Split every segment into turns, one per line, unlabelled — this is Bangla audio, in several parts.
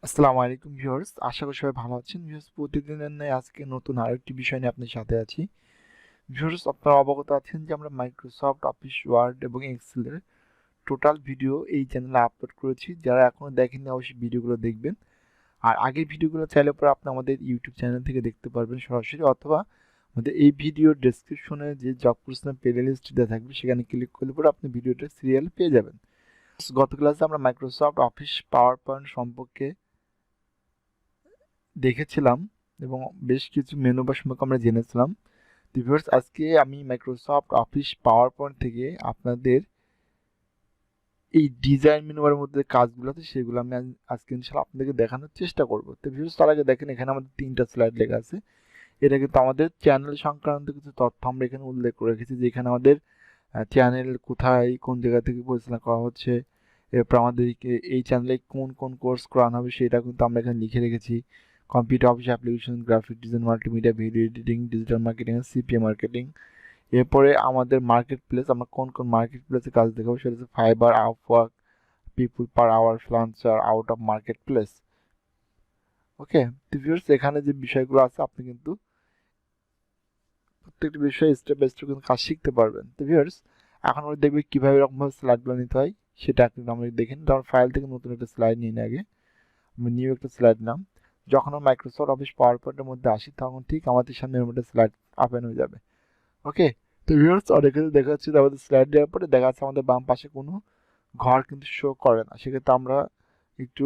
আসসালামু আলাইকুম ভিউয়ার্স, আশা করি সবাই ভালো আছেন। ভিউয়ার্স, প্রতিদিনের ন্যায় আজকে নতুন আরেকটি বিষয় নিয়ে আপনার সাথে আছি। ভিউয়ার্স, আপনারা অবগত আছেন যে আমরা মাইক্রোসফট অফিস ওয়ার্ড এবং এক্সেলের টোটাল ভিডিও এই চ্যানেলে আপলোড করেছি। যারা এখনো দেখেননি অবশ্যই ভিডিওগুলো দেখবেন। আর আগের ভিডিওগুলো চাইলে পরে আপনি আমাদের ইউটিউব চ্যানেল থেকে দেখতে পারবেন সরাসরি, অথবা আমাদের এই ভিডিওর ডেসক্রিপশনে যে জব কোর্সের প্লে লিস্ট দেওয়া থাকবে সেখানে ক্লিক করলে পরে আপনি ভিডিওটা সিরিয়াল পেয়ে যাবেন। গত ক্লাসে আমরা মাইক্রোসফট অফিস পাওয়ার পয়েন্ট সম্পর্কে দেখেছিলাম এবং বেশ কিছু মেনু বা সম্পর্কে আমরা জেনেছিলাম। ভিউয়ার্স, আজকে আমি মাইক্রোসফট অফিস পাওয়ার পয়েন্ট থেকে আপনাদের এই ডিজাইন মেনুবার মধ্যে কাজগুলো আছে সেগুলো আমি আজকে ইনশাআল্লাহ আপনাদেরকে দেখানোর চেষ্টা করব। তো ভিউয়ার্স, তার আগে দেখেন এখানে আমাদের 3টা স্লাইড লেখা আছে। এটা কিন্তু আমাদের চ্যানেল সংক্রান্ত কিছু তথ্য আমরা এখানে উল্লেখ করে রেখেছি, যে এখানে আমাদের চ্যানেল কোথায় কোন জায়গা থেকে পরিচালনা করা হচ্ছে, এরপর আমাদেরকে এই চ্যানেলে কোন কোন কোর্স করানো হবে সেটা কিন্তু আমরা এখানে লিখে রেখেছি। Computer office application, graphic design, multimedia, video editing, digital marketing, CPA marketing. এরপরে আমাদের মার্কেট প্লেস, আমরা কোন কোন মার্কেট প্লেসে কাজ দেখাবো সেটা হচ্ছে Fiverr, Upwork, People Per Hour, Freelancer, out of marketplace. Okay, তো ভিউয়ার্স, এখানে যে বিষয়গুলো আছে আপনি কিন্তু প্রত্যেকটি বিষয়ে স্টেপ বাই স্টেপ কিন্তু কাজ শিখতে পারবেন। তো ভিউয়ার্স, এখন আমরা দেখবো কিভাবে এরকমভাবে স্লাইডগুলো নিতে হয় সেটা কিন্তু আমরা দেখেন। তো আমার ফাইল থেকে নতুন একটা স্লাইড নিয়ে আগে আমি নিউ একটা স্লাইড নাম। যখন আমরা মাইক্রোসফট অফিস পাওয়ার পয়েন্টের মধ্যে আসি তখন ঠিক আমাদের সামনে এরকম একটা স্লাইড ওপেন হয়ে যাবে। ওকে, তো ভিউয়ার্স, অনেকে দেখা যাচ্ছে যে আমাদের স্লাইড দেওয়ার পরে দেখা যাচ্ছে আমাদের বাম পাশে কোনো ঘর কিন্তু শো করে না। সেক্ষেত্রে আমরা একটু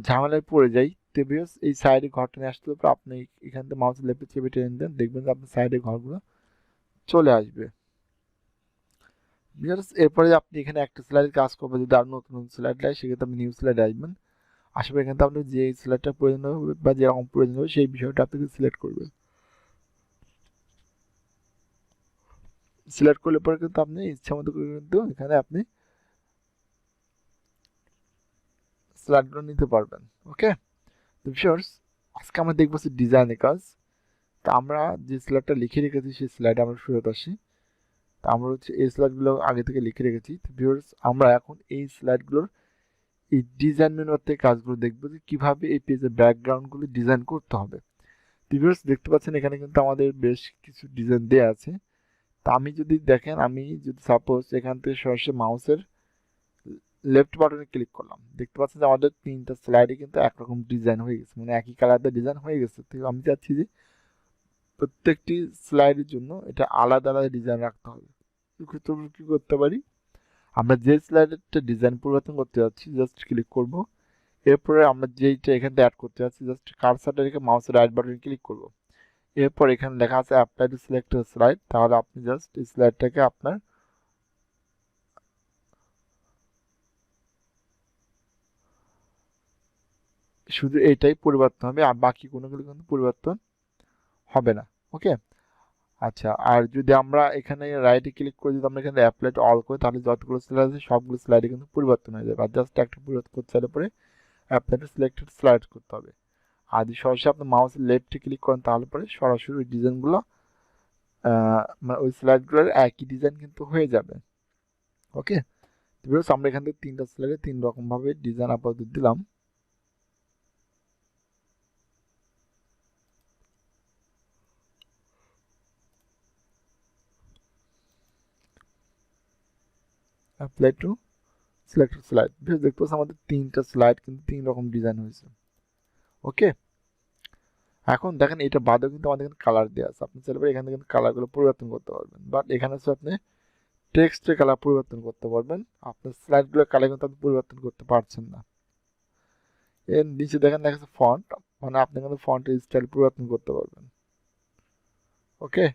ঝামেলায় পড়ে যাই। তো ভিউয়ার্স, এই সাইডে ঘরটা নিয়ে আসতে হবে, আপনি এখান থেকে মাউস লেফটে চেপে টেনে দেন, দেখবেন যে আপনার সাইডে ঘরগুলো চলে আসবে। ভিউয়ার্স, এরপরে আপনি এখানে একটা স্লাইডের কাজ করবেন, যদি আর নতুন নতুন স্লাইড লাগে সেক্ষেত্রে আপনি নিউ স্লাইডে আসবেন। আসবে এখানে আপনার যে স্লাইডটা প্রয়োজন হবে বা যেরকম প্রয়োজন হবে সেই বিষয়টা আপনাকে সিলেক্ট করবেন। সিলেক্ট করলে পরে কিন্তু আপনি ইচ্ছা মতো করে কিন্তু এখানে আপনি স্লাইডগুলো নিতে পারবেন। ওকে, তো ভিউয়ার্স, আজকে আমরা দেখবো ডিজাইনের কাজ। তা আমরা যে স্লাইডটা লিখে রেখেছি সেই স্লাইডে আমরা ফেরত আসি। তা আমরা হচ্ছে এই স্লাইডগুলো আগে থেকে লিখে রেখেছি। তো ভিউয়ার্স, আমরা এখন এই স্লাইডগুলোর এই ডিজাইন মেনুর থেকে কাজগুলো দেখবো যে কিভাবে এই পেজের ব্যাকগ্রাউন্ডগুলো ডিজাইন করতে হবে। ভিউয়ার্স, দেখতে পাচ্ছেন এখানে কিন্তু আমাদের বেশ কিছু ডিজাইন দেওয়া আছে। তা আমি যদি দেখেন, আমি যদি সাপোজ এখান থেকে সরাসরি মাউসের লেফট বাটনে ক্লিক করলাম, দেখতে পাচ্ছেন যে আমাদের 3টা স্লাইডে কিন্তু একরকম ডিজাইন হয়ে গেছে, মানে একই কালারের ডিজাইন হয়ে গেছে। তো আমি চাচ্ছি যে প্রত্যেকটি স্লাইডের জন্য এটা আলাদা আলাদা ডিজাইন রাখতে হবে। সেক্ষেত্রে আমরা কি করতে পারি, আমরা যে স্লাইডেরটা ডিজাইন পরিবর্তন করতে যাচ্ছি জাস্ট ক্লিক করব। এরপরে আমরা যেইটা এখান থেকে অ্যাড করতে যাচ্ছি জাস্ট কার্সারটা রেখে মাউসের রাইট বাটনে ক্লিক করব। এরপর এখানে লেখা আছে অ্যাপ্লাই টু সিলেক্ট স্লাইড, তাহলে আপনি জাস্ট এই স্লাইডটাকে আপনার শুধু এইটাই পরিবর্তন হবে, আর বাকি কোনোগুলো কিন্তু পরিবর্তন হবে না। ওকে, আচ্ছা, আর যদি আমরা এখানে রাইটে ক্লিক করে যদি আমরা এখানে অ্যাপ্লাই টু অল করি তাহলে যতগুলো স্লাইড আছে সবগুলো স্লাইডে কিন্তু পরিবর্তন হয়ে যাবে। আর জাস্ট একটা পরিবর্তন করতে চাইলে পরে অ্যাপ্লাই টু সিলেক্টেড স্লাইড করতে হবে। আর যদি সরাসরি আপনি মাউসের লেফটে ক্লিক করেন তাহলে পরে সরাসরি ওই ডিজাইনগুলো মানে ওই স্লাইডগুলোর একই ডিজাইন কিন্তু হয়ে যাবে। ওকে, ভিউয়ার্স, আমরা এখান থেকে 3টা স্লাইডে 3 রকম ভাবে ডিজাইন আপাতত দিলাম। Apply to selected slide, viewers, দেখতে পাচ্ছেন আমাদের 3টা স্লাইড কিন্তু 3 রকম ডিজাইন হয়েছে। ওকে, এখন দেখেন এটা বাদেও কিন্তু আমাদের এখানে কালার দেওয়া আছে, আপনি চাইলে এখান থেকে কিন্তু কালারগুলো পরিবর্তন করতে পারবেন। বাট এখানে হচ্ছে আপনি টেক্সটের কালার পরিবর্তন করতে পারবেন, আপনার স্লাইডগুলোর কালার কিন্তু আপনি পরিবর্তন করতে পারছেন না। এর নিচে দেখেন দেখা যাচ্ছে ফন্ট, মানে আপনি কিন্তু ফন্টের স্টাইল পরিবর্তন করতে পারবেন। ওকে,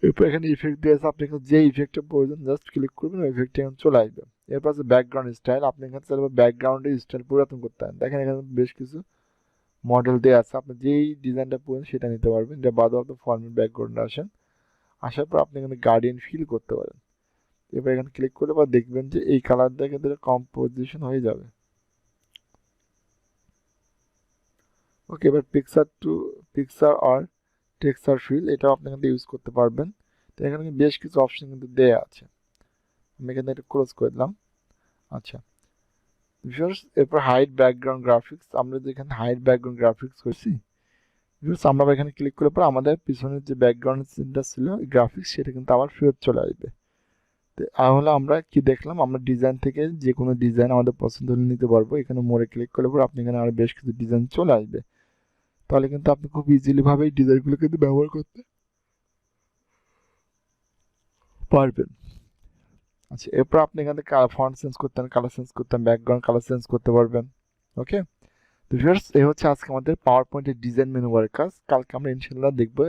এরপর এখানে ইফেক্ট দিয়ে আছে, আপনি এখানে যে ইফেক্টটা প্রয়োজন জাস্ট ক্লিক করবেন, ওই ইফেক্টটা এখানে চলে আসবে। এরপর আছে ব্যাকগ্রাউন্ড স্টাইল, আপনি এখানে চাইলে ব্যাকগ্রাউন্ডের স্টাইল পরিবর্তন করতে পারেন। দেখেন এখানে বেশ কিছু মডেল দেওয়া আছে, আপনি যেই ডিজাইনটা প্রয়োজন সেটা নিতে পারবেন। এটা বাদেও আপনি ফর্মের ব্যাকগ্রাউন্ডে আসেন, আসার পর আপনি এখানে গার্ডিয়ান ফিল করতে পারেন। এবার এখানে ক্লিক করলে বা দেখবেন যে এই কালারটা কিন্তু কম্পোজিশন হয়ে যাবে। ওকে, এবার পিকচার আর টেক্সচার ফিল, এটাও আপনি এখানে ইউজ করতে পারবেন। তো এখানে বেশ কিছু অপশন কিন্তু দেওয়া আছে, আমি এখানে এটা ক্লোজ করে দিলাম। আচ্ছা ভিউয়ার্স, এরপর হাইড ব্যাকগ্রাউন্ড গ্রাফিক্স, আমরা যেখানে হাইড ব্যাকগ্রাউন্ড গ্রাফিক্স করছি ভিউয়ার্স, আমরা এখানে ক্লিক করার পর আমাদের পিছনের যে ব্যাকগ্রাউন্ড সিনটা ছিল গ্রাফিক্স সেটা কিন্তু আবার ফেরত চলে আসবে। তাহলে আমরা কি দেখলাম, আমরা ডিজাইন থেকে যে কোনো ডিজাইন আমাদের পছন্দ হলে নিতে পারবো। এখানে মোড়ে ক্লিক করলে পর আপনি এখানে আরো বেশ কিছু ডিজাইন চলে আসবে, তাহলে কিন্তু আপনি খুব ইজিলি ভাবে এই ডিজাইনগুলো কিন্তু ব্যবহার করতে পারবেন। আচ্ছা এরপর আপনি এখান থেকে ফন্ট চেঞ্জ করতেন, কালার চেঞ্জ করতেন, ব্যাকগ্রাউন্ড কালার চেঞ্জ করতে পারবেন। ওকে, তো ভিউয়ার্স এই হচ্ছে আজকে আমাদের পাওয়ার পয়েন্টের ডিজাইন মেনুবারের কাজ। কালকে আমরা ইনশাল্লাহ দেখবো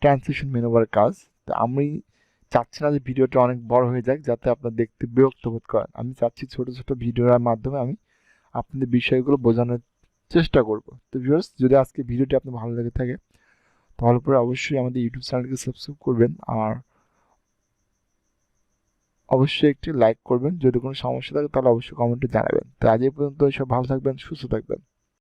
ট্রান্সলেশন মেনুবারের কাজ। তো আমি চাচ্ছি না যে ভিডিওটা অনেক বড় হয়ে যাক, যাতে আপনার দেখতে বিরক্ত বোধ করেন। আমি চাচ্ছি ছোট ছোট ভিডিওর মাধ্যমে আমি আপনাদের বিষয়গুলো বোঝানোর চেষ্টা করব। তো ভিউয়ার্স, যদি আজকে ভিডিওটি আপনার ভালো লেগে থাকে তাহলে পরে অবশ্যই আমাদের ইউটিউব চ্যানেলকে সাবস্ক্রাইব করবেন, আর অবশ্যই একটি লাইক করবেন। যদি কোনো সমস্যা থাকে তাহলে অবশ্যই কমেন্টে জানাবেন। তো আজ এই পর্যন্ত, সব ভালো থাকবেন, সুস্থ থাকবেন।